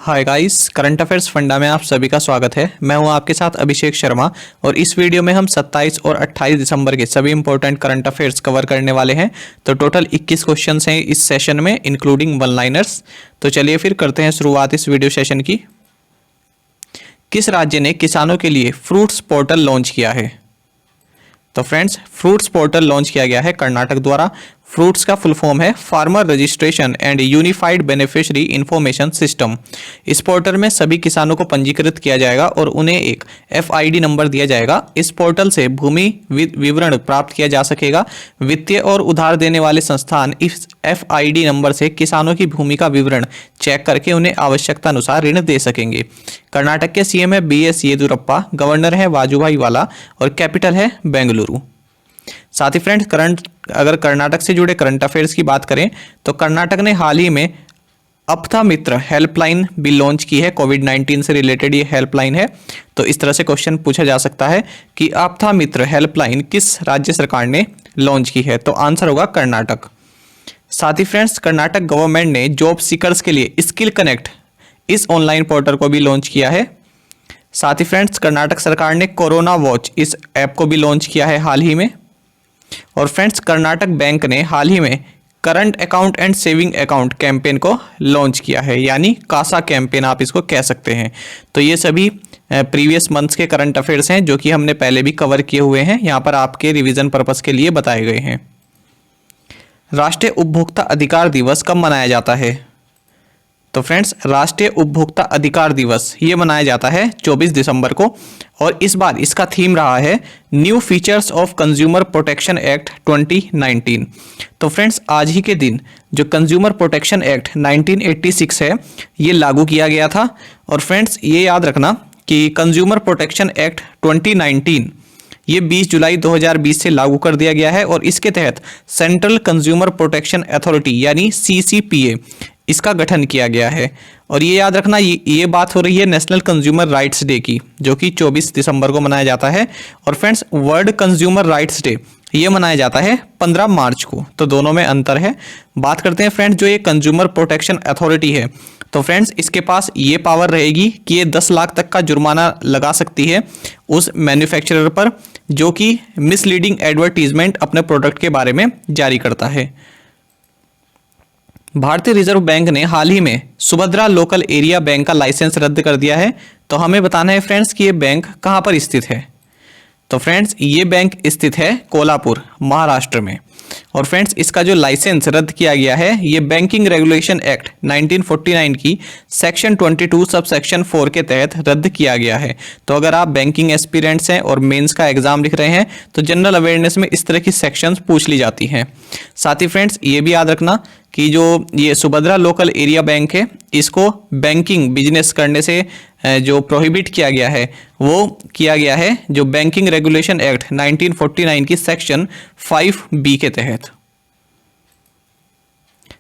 Hi guys, current affairs funda में आप सभी का स्वागत है। मैं हूं आपके साथ अभिषेक शर्मा और इस वीडियो में हम 27 और 28 दिसंबर के सभी इंपॉर्टेंट करंट अफेयर्स कवर करने वाले हैं। तो टोटल 21 क्वेश्चंस हैं इस सेशन में, इंक्लूडिंग वन लाइनर्स। तो चलिए फिर करते हैं शुरुआत इस वीडियो सेशन की। किस राज्य ने किसानों के लिए फ्रूट्स पोर्टल लॉन्च किया है? तो फ्रेंड्स, फ्रूट्स पोर्टल लॉन्च किया गया है कर्नाटक द्वारा। फ्रूट्स का फुल फॉर्म है farmer registration and unified beneficiary information system. इस पोर्टल में सभी किसानों को पंजीकृत किया जाएगा और उन्हें एक FID नंबर दिया जाएगा। इस पोर्टल से भूमि विवरण प्राप्त किया जा सकेगा। वित्तीय और उधार देने वाले संस्थान इस FID नंबर से किसानों की भूमि का विवरण चेक करके उन्हें आवश्यकता अनुसार ऋण दे सकेंगे। कर्नाटक के CM है BS येदियुरप्पा, गवर्नर है वाजुभाई वाला और कैपिटल है बेंगलुरु। साथ ही फ्रेंड्स, अगर कर्नाटक से जुड़े करंट अफेयर्स की बात करें तो कर्नाटक ने हाल ही में अपथा मित्र हेल्पलाइन भी लॉन्च की है। कोविड-19 से रिलेटेड ये हेल्पलाइन है। तो इस तरह से क्वेश्चन पूछा जा सकता है कि अपथा मित्र हेल्पलाइन किस राज्य सरकार ने लॉन्च की है? तो आंसर होगा कर्नाटक। साथ ही फ्रेंड्स, कर्नाटक गवर्नमेंट ने जॉब सीकर्स के लिए स्किल कनेक्ट इस ऑनलाइन पोर्टल को भी लॉन्च किया है। साथ ही फ्रेंड्स, कर्नाटक सरकार ने कोरोना वॉच इस ऐप को भी लॉन्च किया है हाल ही में। और फ्रेंड्स, कर्नाटक बैंक ने हाल ही में current account and saving account campaign को लॉन्च किया है, यानी कासा कैंपेन आप इसको कह सकते हैं। तो ये सभी प्रीवियस मंथ्स के करंट अफेयर्स हैं जो कि हमने पहले भी कवर किए हुए हैं, यहाँ पर आपके रिवीजन पर्पस के लिए बताए गए हैं। राष्ट्रीय उपभोक्ता अधिकार दिवस कब मनाया जाता है? तो फ्रेंड्स, राष्ट्रीय उपभोक्ता अधिकार दिवस ये मनाया जाता है 24 दिसंबर को और इस बार इसका थीम रहा है new features of consumer protection act 2019। तो फ्रेंड्स, आज ही के दिन जो कंज्यूमर प्रोटेक्शन एक्ट 1986 है ये लागू किया गया था। और फ्रेंड्स, ये याद रखना कि कंज्यूमर प्रोटेक्शन एक्ट 2019 ये 20 जुलाई 2020 से लागू कर दिया गया है और इसके तहत सेंट्रल कंज्यूमर प्रोटेक्शन अथॉरिटी यानी CCPA इसका गठन किया गया है। और ये याद रखना, ये बात हो रही है नेशनल कंज्यूमर राइट्स डे की, जो कि 24 दिसंबर को मनाया जाता है। और friends, world consumer rights day ये मनाया जाता है 15 मार्च को। तो दोनों में अंतर है। बात करते हैं फ्रेंड्स, जो ये कंज्यूमर प्रोटेक्शन अथॉरिटी है, तो फ्रेंड्स इसके पास ये पावर रहेगी कि ये 10 लाख तक का जुर्माना लगा सकती है उस मैन्युफैक्चरर पर जो कि मिसलीडिंग एडवर्टीजमेंट अपने प्रोडक्ट के बारे में जारी करता है। भारतीय रिजर्व बैंक ने हाल ही में सुभद्रा लोकल एरिया बैंक का लाइसेंस रद्द कर दिया है। तो हमें बताना है फ्रेंड्स कि ये बैंक कहाँ पर स्थित है? तो फ्रेंड्स, ये बैंक स्थित है कोल्हापुर, महाराष्ट्र में। और फ्रेंड्स, इसका जो लाइसेंस रद्द किया गया है ये बैंकिंग रेगुलेशन एक्ट 1949 की सेक्शन 22 सब सेक्शन 4 के तहत रद्द किया गया है। तो अगर आप बैंकिंग एस्पिरेंट्स हैं और मेंस का एग्जाम लिख रहे हैं तो जनरल अवेयरनेस में इस तरह की सेक्शंस पूछ ली जाती हैं। साथ ही फ्रेंड्स, ये भी याद रखना कि जो ये सुभद्रा लोकल एरिया बैंक है इसको बैंकिंग बिजनेस करने से जो प्रोहिबिट किया गया है वो किया गया है जो बैंकिंग रेगुलेशन एक्ट 1949 की सेक्शन 5B के तहत।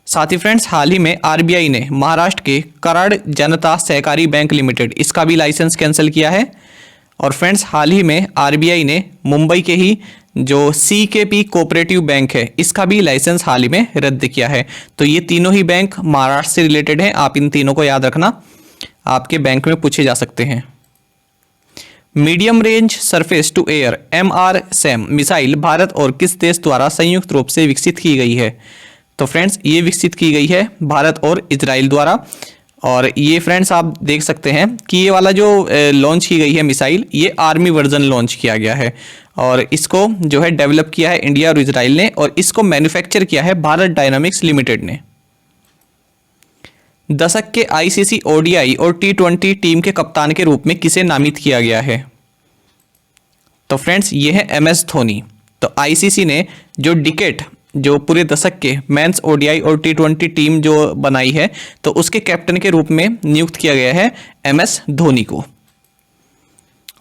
साथ ही फ्रेंड्स, हाल ही में RBI ने महाराष्ट्र के कराड़ जनता सहकारी बैंक लिमिटेड इसका भी लाइसेंस कैंसिल किया है। और फ्रेंड्स, हाल ही में RBI ने मुंबई के ही जो CKP कोऑपरेटिव बैंक है इसका भी लाइसेंस हाल ही में रद्द किया है। तो ये तीनों ही बैंक महाराष्ट्र से रिलेटेड हैं। आप इन तीनों को याद रखना, आपके बैंक में पूछे जा सकते हैं। Medium range surface to air MRSAM missile Bharat और किस देश द्वारा संयुक्त रूप से विकसित की गई है? तो फ्रेंड्स, ये विकसित की गई है भारत और इजराइल द्वारा। और ये फ्रेंड्स आप देख सकते हैं कि ये वाला जो लॉन्च की गई है मिसाइल ये आर्मी वर्जन लॉन्च किया गया है और इसको जो है डेवलप किया है इंडिया और इजराइल ने और इसको मैन्युफैक्चर किया है भारत डायनामिक्स लिमिटेड ने। दशक के ICC ODI और T20 टीम के कप्तान के रूप में किसे नामित किया गया है? तो फ्रेंड्स, ये है MS धोनी। तो ICC ने जो डिकेट जो पूरे दशक के मेंस ODI और T20 टीम जो बनाई है तो उसके कैप्टन के रूप में नियुक्त किया गया है MS धोनी को।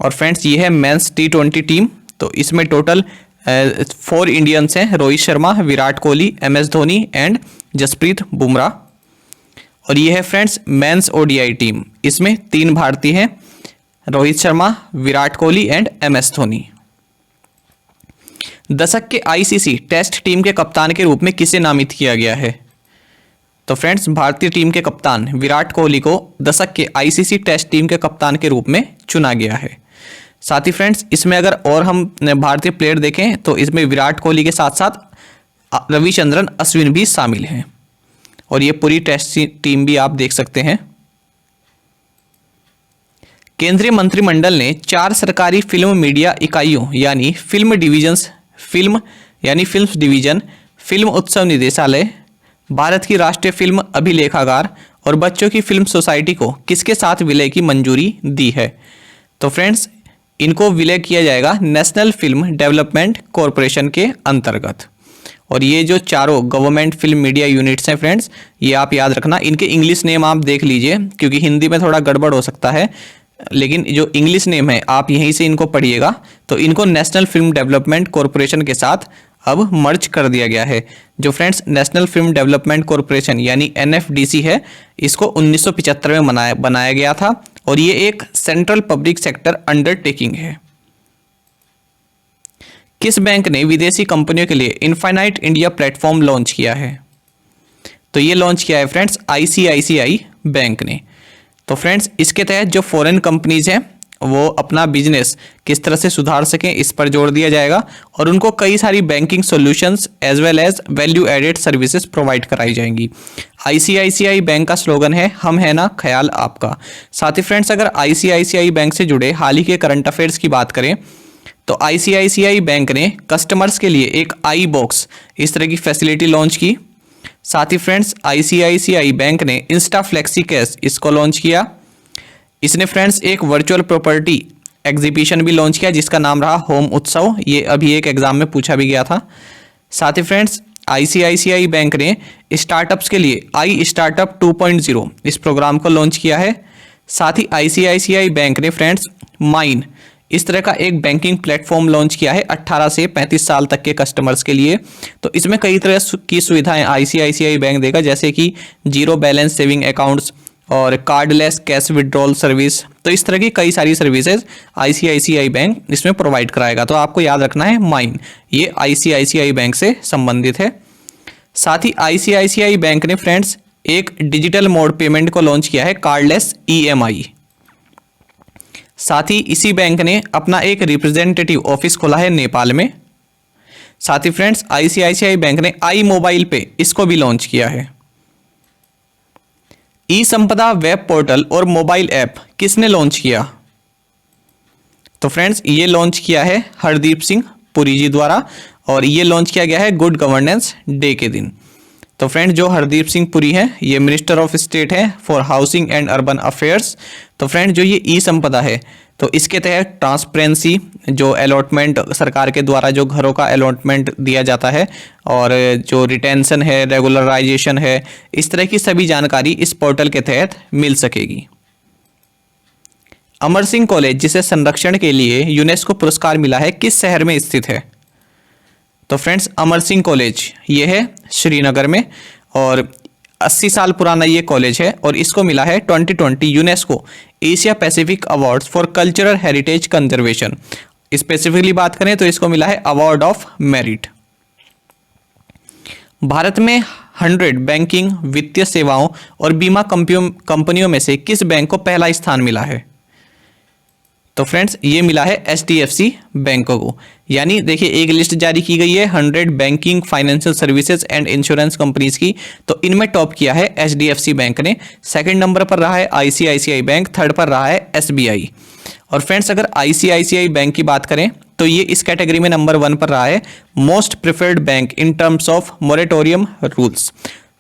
और फ्रेंड्स, ये है मेंस T20 टीम। तो इसमें टोटल 4 इंडियंस हैं, रोहित शर्मा, विराट कोहली, MS धोनी एंड जसप्रीत बुमराह। और ये है फ्रेंड्स मेंस ODI टीम, इसमें 3 भारतीय हैं, रोहित शर्मा, विराट कोहली एंड MS धोनी। दशक के ICC टेस्ट टीम के कप्तान के रूप में किसे नामित किया गया है? तो फ्रेंड्स भारतीय टीम के कप्तान विराट कोहली को दशक के आईसीसी टेस्ट टीम के कप्तान के रूप में चुना गया है। साथ ही फ्रेंड्स इसमें अगर और हम भारतीय प्लेयर देखें तो इसमें विराट कोहली के साथ साथ रविचंद्रन अश्विन भी शामिल हैं और ये पूरी टेस्ट टीम भी आप देख सकते हैं। केंद्रीय मंत्रिमंडल ने 4 सरकारी फिल्म मीडिया इकाइयों यानी फिल्म डिवीजन, फिल्म उत्सव निदेशालय, भारत की राष्ट्रीय फिल्म अभिलेखागार और बच्चों की फिल्म सोसाइटी को किसके साथ विलय की मंजूरी दी है? तो फ्रेंड्स इनको विलय किया जाएगा नेशनल फिल्म डेवलपमेंट कॉरपोरेशन के अंतर्गत। और ये जो चारों गवर्नमेंट फिल्म मीडिया यूनिट्स हैं फ्रेंड्स, ये आप याद रखना, इनके इंग्लिश नेम आप देख लीजिए क्योंकि हिंदी में थोड़ा गड़बड़ हो सकता है, लेकिन जो इंग्लिश नेम है आप यहीं से इनको पढ़िएगा। तो इनको नेशनल फिल्म डेवलपमेंट कॉरपोरेशन के साथ अब मर्ज कर दिया गया है। जो friends national film development corporation यानी एनएफडीसी है, इसको 1975 में बनाया गया था और ये एक सेंट्रल पब्लिक सेक्टर अंडरटेकिंग है। किस बैंक ने विदेशी कंपनियों के लिए इनफाइनाइट इंडिया प्लेटफॉर्म लॉन्च किया है? तो ये लॉन्च किया है फ्रेंड्स आईसीआईसीआई बैंक ने। तो फ्रेंड्स इसके तहत जो फॉरेन कंपनीज हैं वो अपना बिजनेस किस तरह से सुधार सकें इस पर जोर दिया जाएगा और उनको कई सारी banking solutions as well as value added services provide कराई जाएंगी। आईसीआईसीआई बैंक का स्लोगन है हम है ना ख्याल आपका। साथ ही फ्रेंड्स अगर आईसीआईसीआई बैंक से जुड़े हाल ही के करंट अफेयर्स की बात करें तो आईसीआईसीआई बैंक ने कस्टमर्स के लिए एक आई बॉक्स इस तरह की फैसिलिटी लॉन्च की। साथ ही फ्रेंड्स आईसीआईसीआई बैंक ने इंस्टा फ्लेक्सी कैश इसको लॉन्च किया। इसने फ्रेंड्स एक वर्चुअल प्रॉपर्टी एग्जीबिशन भी लॉन्च किया जिसका नाम रहा होम उत्सव, ये अभी एक एग्जाम में पूछा भी गया था। साथ ही फ्रेंड्स आईसीआईसीआई बैंक ने स्टार्टअप्स के लिए आई स्टार्टअप 2.0 इस प्रोग्राम को लॉन्च किया है। साथ ही आईसीआईसीआई बैंक ने फ्रेंड्स माइन इस तरह का एक बैंकिंग प्लेटफॉर्म लॉन्च किया है 18 से 35 साल तक के कस्टमर्स के लिए। तो इसमें कई तरह की सुविधाएं आईसीआईसीआई बैंक देगा, जैसे कि जीरो बैलेंस सेविंग अकाउंट्स और कार्डलेस कैश विड्रॉल सर्विस। तो इस तरह की कई सारी सर्विसेज आईसीआईसीआई बैंक इसमें प्रोवाइड कराएगा। तो आपको याद रखना है माइन ये आईसीआईसीआई बैंक से संबंधित है। साथ ही आईसीआईसीआई बैंक ने फ्रेंड्स एक डिजिटल मोड पेमेंट को लॉन्च किया है कार्डलेस ईएमआई। साथ ही इसी बैंक ने अपना एक रिप्रेजेंटेटिव ऑफिस खोला है नेपाल में। साथ ही फ्रेंड्स आईसीआईसीआई बैंक ने आई मोबाइल पे इसको भी लॉन्च किया है। ई संपदा वेब पोर्टल और मोबाइल ऐप किसने लॉन्च किया? तो फ्रेंड्स ये लॉन्च किया है हरदीप सिंह पुरी जी द्वारा और ये लॉन्च किया गया है गुड गवर्नेंस डे के दिन। तो फ्रेंड्स जो हरदीप सिंह पुरी हैं ये मिनिस्टर ऑफ स्टेट हैं for housing and urban affairs. तो फ्रेंड्स जो ये ई संपदा है तो इसके तहत ट्रांसपेरेंसी, जो अलॉटमेंट सरकार के द्वारा जो घरों का अलॉटमेंट दिया जाता है और जो रिटेंशन है, रेगुलराइजेशन है, इस तरह की सभी जानकारी इस पोर्टल के तहत मिल सकेगी। अमर सिंह कॉलेज जिसे संरक्षण के लिए यूनेस्को पुरस्कार मिला है किस शहर में स्थित है? तो फ्रेंड्स अमर सिंह कॉलेज ये है श्रीनगर में और 80 साल पुराना ये कॉलेज है और इसको मिला है 2020 UNESCO Asia Pacific awards for cultural heritage conservation. Specifically बात करें तो इसको मिला है अवार्ड ऑफ मेरिट। भारत में 100 बैंकिंग, वित्तीय सेवाओं और बीमा कंपनियों में से किस बैंक को पहला स्थान मिला है? तो फ्रेंड्स ये मिला है एचडीएफसी बैंक को। यानी देखिए एक लिस्ट जारी की गई है 100 banking, financial services and insurance companies की, तो इनमें टॉप किया है एचडीएफसी बैंक ने। सेकंड नंबर पर रहा है आईसीआईसीआई बैंक, थर्ड पर रहा है एसबीआई। और फ्रेंड्स अगर आईसीआईसीआई बैंक की बात करें तो ये इस कैटेगरी में नंबर 1 पर रहा है most preferred bank in terms of moratorium rules.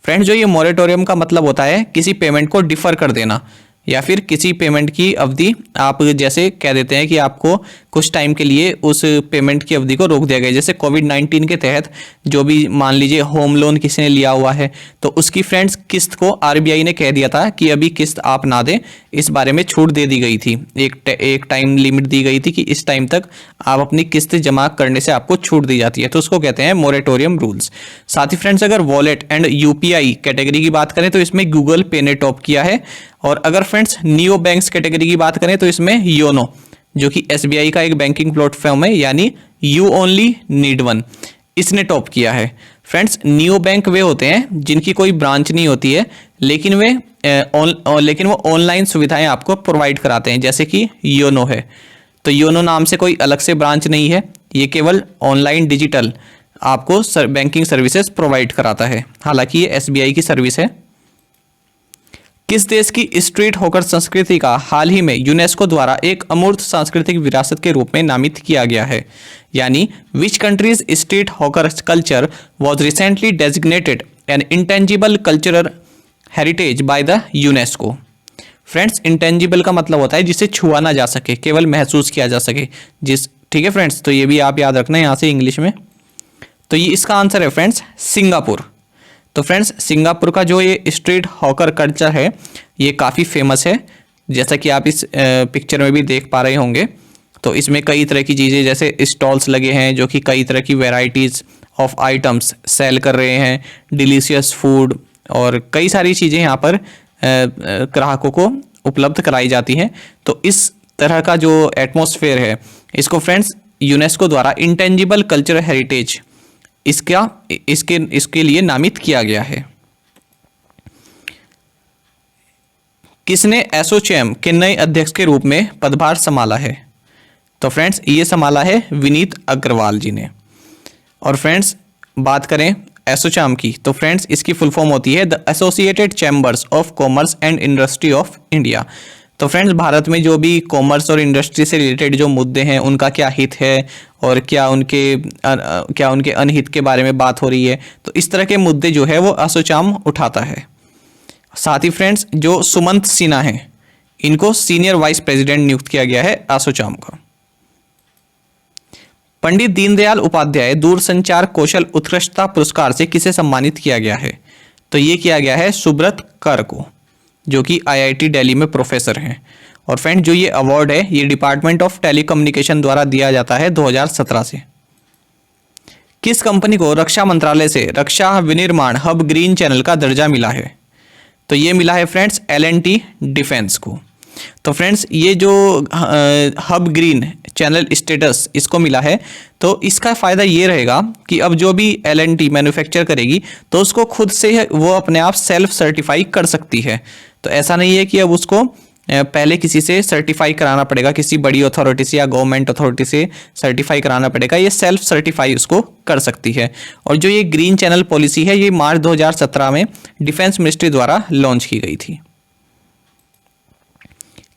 Friends जो ये मोरेटोरियम का मतलब होता है किसी पेमेंट को डिफर कर देना या फिर किसी पेमेंट की अवधि आप जैसे कह देते हैं कि आपको कुछ टाइम के लिए उस पेमेंट की अवधि को रोक दिया गया। जैसे कोविड-19 के तहत जो भी मान लीजिए होम लोन किसी ने लिया हुआ है तो उसकी फ्रेंड्स किस्त को आरबीआई ने कह दिया था कि अभी किस्त आप ना दें, इस बारे में छूट दे दी गई थी। एक टाइम लिमिट दी गई थी कि इस टाइम तक आप अपनी किस्त जमा करने से आपको छूट दी जाती है, तो उसको कहते हैं मोरेटोरियम रूल्स। साथ ही फ्रेंड्स अगर वॉलेट एंड यूपीआई कैटेगरी की बात करें तो इसमें गूगल पे ने टॉप किया है। और अगर फ्रेंड्स नियो बैंक्स कैटेगरी की बात करें तो इसमें योनो जो कि एसबीआई का एक बैंकिंग प्लेटफॉर्म है यानी यू ओनली नीड वन, इसने टॉप किया है। फ्रेंड्स नियो बैंक वे होते हैं जिनकी कोई ब्रांच नहीं होती है, लेकिन वो ऑनलाइन सुविधाएं आपको प्रोवाइड कराते हैं, जैसे कि योनो है। तो योनो नाम से कोई अलग से ब्रांच नहीं है, ये केवल ऑनलाइन डिजिटल आपको बैंकिंग सर्विसेज प्रोवाइड कराता है। हालांकि ये एसबीआई की सर्विस है। किस देश की स्ट्रीट हॉकर संस्कृति का हाल ही में यूनेस्को द्वारा एक अमूर्त सांस्कृतिक विरासत के रूप में नामित किया गया है? यानी which countries street hawker culture was recently designated N intangible cultural heritage by the UNESCO. Friends intangible का मतलब होता है जिसे छुआ ना जा सके, केवल महसूस किया जा सके। ठीक है फ्रेंड्स, तो ये भी आप याद रखना यहाँ से इंग्लिश में। तो ये इसका आंसर है फ्रेंड्स सिंगापुर। तो फ्रेंड्स सिंगापुर का जो ये स्ट्रीट हॉकर कल्चर है ये काफ़ी फेमस है, जैसा कि आप इस पिक्चर में भी देख पा रहे होंगे। तो इसमें कई तरह की चीज़ें जैसे स्टॉल्स लगे हैं जो कि कई तरह की वेराइटीज़ ऑफ आइटम्स सेल कर रहे हैं, डिलीशियस फूड और कई सारी चीज़ें यहाँ पर ग्राहकों को उपलब्ध कराई जाती हैं। तो इस तरह का जो एटमॉस्फेयर है इसको फ्रेंड्स यूनेस्को द्वारा इंटेंजिबल कल्चरल हेरिटेज इसके लिए नामित किया गया है। किसने एसोचैम के नए अध्यक्ष के रूप में पदभार संभाला है? तो फ्रेंड्स ये संभाला है विनीत अग्रवाल जी ने। और फ्रेंड्स बात करें एसोचैम की, तो फ्रेंड्स इसकी फुल फॉर्म होती है the associated chambers of commerce and industry of India. तो फ्रेंड्स भारत में जो भी कॉमर्स और इंडस्ट्री से रिलेटेड जो मुद्दे हैं उनका क्या हित है और क्या उनके अनहित के बारे में बात हो रही है, तो इस तरह के मुद्दे जो है वो एसोचैम उठाता है। साथ ही फ्रेंड्स जो सुमंत सिन्हा हैं इनको सीनियर वाइस प्रेसिडेंट नियुक्त किया गया है एसोचैम का। पंडित दीनदयाल उपाध्याय दूरसंचार कौशल उत्कृष्टता पुरस्कार से किसे सम्मानित किया गया है? तो ये किया गया है सुब्रत कर को, जो कि आईआईटी दिल्ली में प्रोफेसर हैं। और फ्रेंड जो ये अवार्ड है ये डिपार्टमेंट ऑफ टेलीकम्युनिकेशन द्वारा दिया जाता है 2017 से। किस कंपनी को रक्षा मंत्रालय से रक्षा विनिर्माण हब ग्रीन चैनल का दर्जा मिला है? तो ये मिला है फ्रेंड्स L&T डिफेंस को। तो फ्रेंड्स ये जो हब ग्रीन चैनल स्टेटस इसको मिला है, तो इसका फ़ायदा ये रहेगा कि अब जो भी L&T मैन्युफैक्चर करेगी तो उसको खुद से वो अपने आप सेल्फ सर्टिफाई कर सकती है। तो ऐसा नहीं है कि अब उसको पहले किसी से सर्टिफाई कराना पड़ेगा, किसी बड़ी अथॉरिटी से या गवर्नमेंट अथॉरिटी से सर्टिफाई कराना पड़ेगा, ये सेल्फ सर्टिफाई उसको कर सकती है। और जो ये ग्रीन चैनल पॉलिसी है ये मार्च 2017 में डिफेंस मिनिस्ट्री द्वारा लॉन्च की गई थी।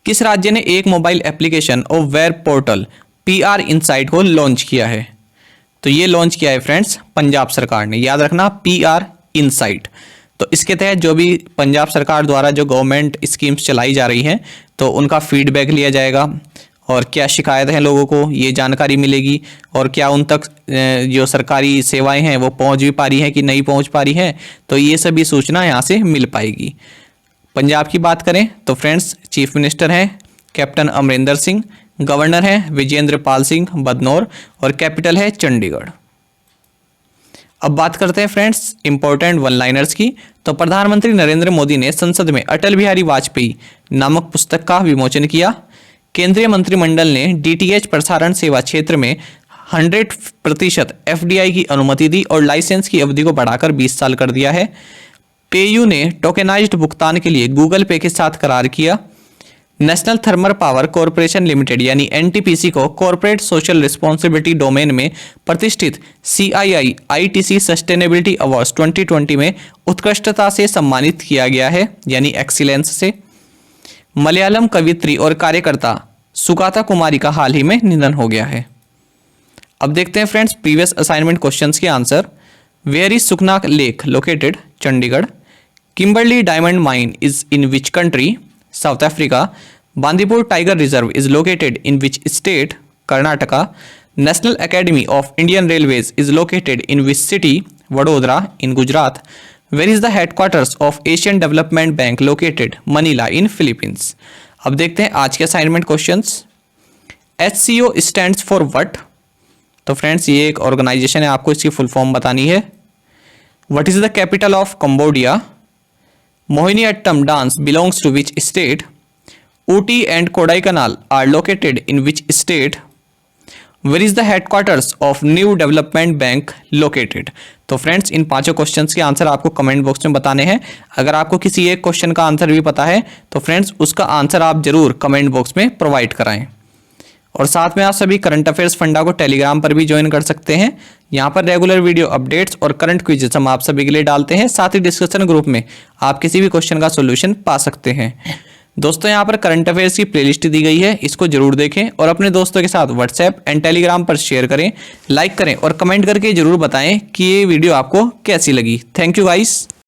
किस राज्य ने एक मोबाइल एप्लीकेशन और वेब पोर्टल PR इनसाइट को लॉन्च किया है? तो ये लॉन्च किया है फ्रेंड्स पंजाब सरकार ने। याद रखना PR इनसाइट। तो इसके तहत जो भी पंजाब सरकार द्वारा जो गवर्नमेंट स्कीम्स चलाई जा रही हैं तो उनका फीडबैक लिया जाएगा और क्या शिकायत है लोगों को ये जानकारी मिलेगी और क्या उन तक जो सरकारी सेवाएं हैं वो पहुंच भी पा रही हैं कि नहीं पहुंच पा रही हैं, तो ये सभी सूचना यहाँ से मिल पाएगी। पंजाब की बात करें तो फ्रेंड्स चीफ मिनिस्टर हैं कैप्टन अमरिंदर सिंह, गवर्नर हैं विजेंद्र पाल सिंह बदनौर और कैपिटल है चंडीगढ़। अब बात करते हैं फ्रेंड्स इंपॉर्टेंट वन लाइनर्स की। तो प्रधानमंत्री नरेंद्र मोदी ने संसद में अटल बिहारी वाजपेयी नामक पुस्तक का विमोचन किया। केंद्रीय मंत्रिमंडल ने DTH प्रसारण सेवा क्षेत्र में 100% FDI की अनुमति दी और लाइसेंस की अवधि को बढ़ाकर 20 साल कर दिया है। पेयू ने टोकेनाइज्ड भुगतान के लिए गूगल पे के साथ करार किया। National thermal power corporation limited यानी NTPC को कॉर्पोरेट सोशल रिस्पॉन्सिबिलिटी डोमेन में प्रतिष्ठित CII ITC सस्टेनेबिलिटी अवार्ड्स 2020 में उत्कृष्टता से सम्मानित किया गया है यानी एक्सीलेंस से। मलयालम कवित्री और कार्यकर्ता सुगाता कुमारी का हाल ही में निधन हो गया है। अब देखते हैं फ्रेंड्स प्रीवियस असाइनमेंट क्वेश्चंस के answer. Where is Sukhna lake located? Chandigarh. Kimberley diamond mine is in which country? South Africa. Bandipur tiger reserve is located in which state? Karnataka. National academy of Indian railways is located in which city? Vadodara in Gujarat. Where is the headquarters of Asian development bank located? Manila in Philippines. अब देखते हैं आज के assignment questions. HCO stands for what? तो friends ये एक organisation है, आपको इसकी फुल फॉर्म बतानी है। What is the capital of Cambodia? Mohiniyattam dance belongs to which state? Ooty and Kodaikanal are located in which state? Where is the headquarters of new development bank located. तो friends इन पांचों क्वेश्चंस के answer आपको comment box में बताने हैं। अगर आपको किसी एक क्वेश्चन का आंसर भी पता है तो फ्रेंड्स उसका आंसर आप जरूर कमेंट बॉक्स में प्रोवाइड कराएं। और साथ में आप सभी करंट अफेयर्स फंडा को टेलीग्राम पर भी ज्वाइन कर सकते हैं। यहाँ पर रेगुलर वीडियो अपडेट्स और करंट क्विजेस हम आप सभी के लिए डालते हैं। साथ ही डिस्कशन ग्रुप में आप किसी भी क्वेश्चन का सॉल्यूशन पा सकते हैं। दोस्तों यहाँ पर करंट अफेयर्स की प्लेलिस्ट दी गई है, इसको जरूर देखें और अपने दोस्तों के साथ व्हाट्सएप एंड टेलीग्राम पर शेयर करें, लाइक करें और कमेंट करके जरूर बताएं कि ये वीडियो आपको कैसी लगी। Thank you guys.